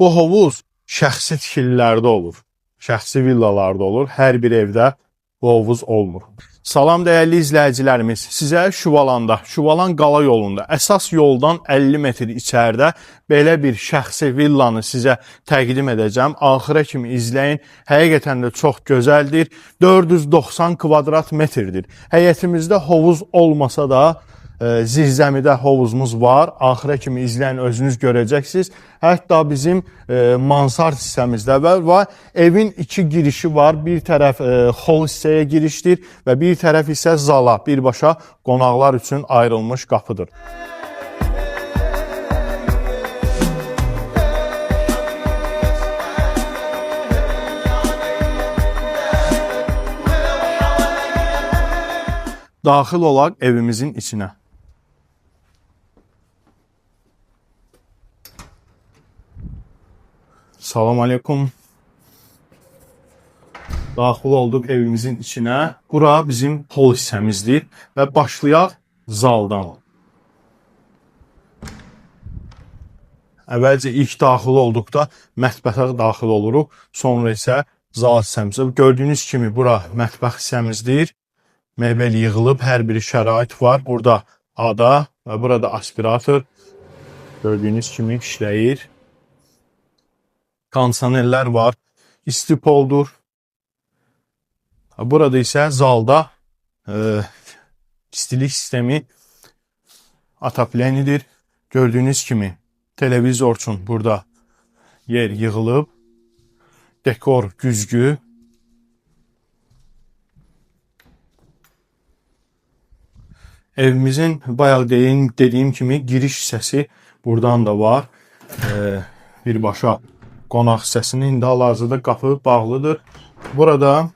Bu hovuz şəxsi tikililərdə olur. Şəxsi villalarda olur. Hər bir evdə bu hovuz olmur. Salam dəyərli izləyicilərimiz. Sizə Şuvalan Qala yolunda, əsas yoldan 50 metr içəridə belə bir şəxsi villanı sizə təqdim edəcəm. Axıra kimi izləyin. Həqiqətən də çox gözəldir. 490 kvadrat metrdir. Həyətimizdə hovuz olmasa da zirzəmidə hovuzumuz var. Axıra kimi izləyin, özünüz görəcəksiniz. Hətta bizim mansard hissəmizdə var. Evin iki girişi var. Bir tərəf hol hissəyə girişdir və bir tərəf isə zala, birbaşa qonaqlar üçün ayrılmış qapıdır. Daxil olaq evimizin içinə. Salam aleykum. Daxil olduq evimizin içinə. Bura bizim hol hissəmizdir və başlayaq zaldan. Əvvəlcə ilk daxil olduqda mətbəxə daxil oluruq. Sonra isə zal hissəmizə. Gördüyünüz kimi bura mətbəx hissəmizdir. Mebel yığılıb, hər biri şərait var. Burada ada və burada aspirator. Gördüyünüz kimi işləyir. Kondisionerlər var. İstipoldur. Burada isə zalda istilik sistemi ataplenidir. Gördüyünüz kimi televizor üçün burada yer yığılıb. Dekor güzgü. Evimizin bayaq dediyim kimi giriş hissəsi buradan da var. Birbaşa qonaq hissəsinin indi hal-hazırda qapı bağlıdır. Burada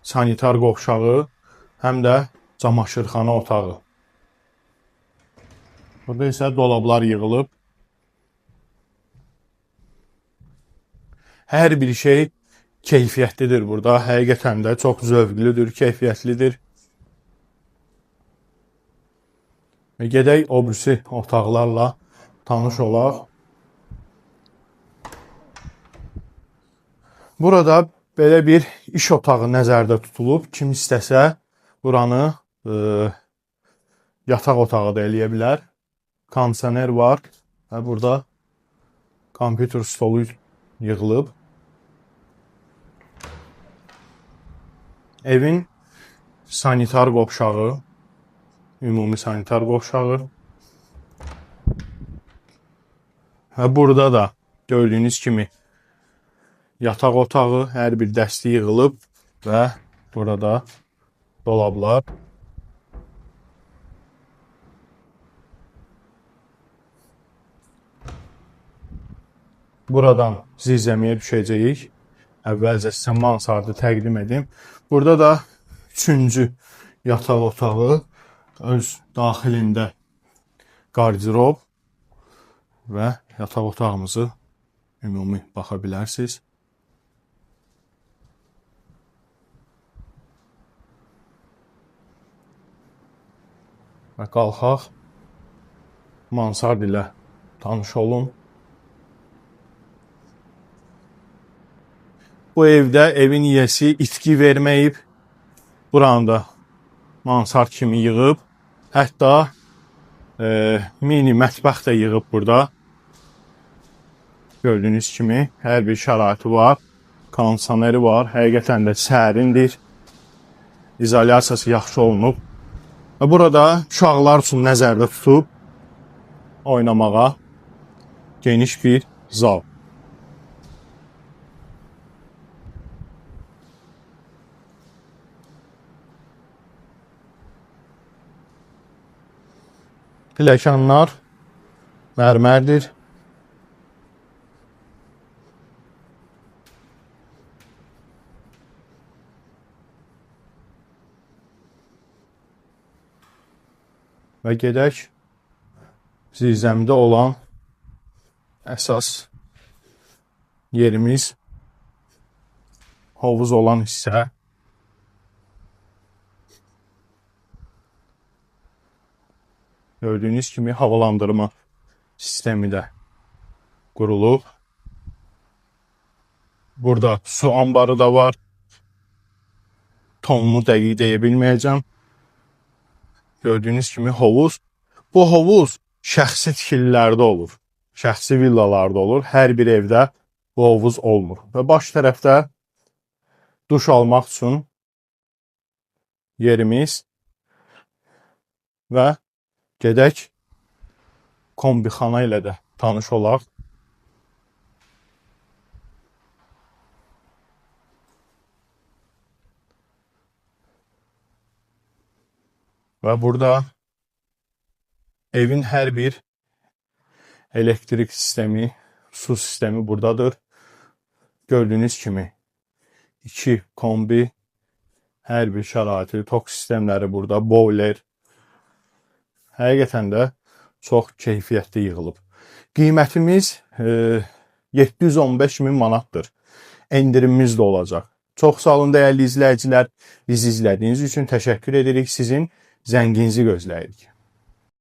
sanitar qovşağı, həm də camaşırxana otağı. Burada isə dolablar yığılıb. Hər bir şey keyfiyyətlidir burada. Həqiqətən də çox zövqlüdür, keyfiyyətlidir. Və gedək o birisi otaqlarla tanış olaq. Burada belə bir iş otağı nəzərdə tutulub. Kim istəsə buranı yataq otağı da eləyə bilər. Kondisioner var və burada kompüter stolu yığılıb. Evin sanitar qovşağı, ümumi sanitar qovşağı. Və burada da gördüyünüz kimi yataq otağı, hər bir dəsti yığılıb və burada dolablar. Buradan zirzəmiyə düşəcəyik. Əvvəlcə sizə mansardı təqdim edim. Burada da üçüncü yataq otağı, öz daxilində qardirob və yataq otağımızı ümumi baxa bilərsiniz. Və qalxaq mansard ilə tanış olun. Bu evdə evin yiyəsi itki verməyib. Buranı da mansard kimi yığıb. Hətta mini mətbəx də yığıb burada. Gördüyünüz kimi hər bir şəraiti var. Kondisioneri var. Həqiqətən də sərindir. İzolyasiyası yaxşı olunub. Və burada uşaqlar üçün nəzərdə tutub oynamağa geniş bir zal. Pilləkənlər mərmərdir. Və gedək zirzəmidə olan əsas yerimiz hovuz olan hissə. Gördüyünüz kimi havalandırma sistemi də qurulub. Burada su ambarı da var. Tonunu dəqiq deyə bilməyəcəm. Gördüyünüz kimi hovuz. Bu hovuz şəxsi tikililərdə olur. Şəxsi villalarda olur. Hər bir evdə bu hovuz olmur. Və baş tərəfdə duş almaq üçün yerimiz və gedək kombixana ilə də tanış olaq. Və burada evin hər bir elektrik sistemi, su sistemi buradadır. Gördüyünüz kimi 2 kombi, hər bir şəraiti, tok sistemləri burada, boiler. Həqiqətən də çox keyfiyyətli yığılıb. Qiymətimiz 715 min manatdır. Endirimimiz də olacaq. Çox sağ olun dəyərli izləyicilər. Bizi izlədiyiniz üçün təşəkkür edirik. Sizin zənginizi gözləyirik.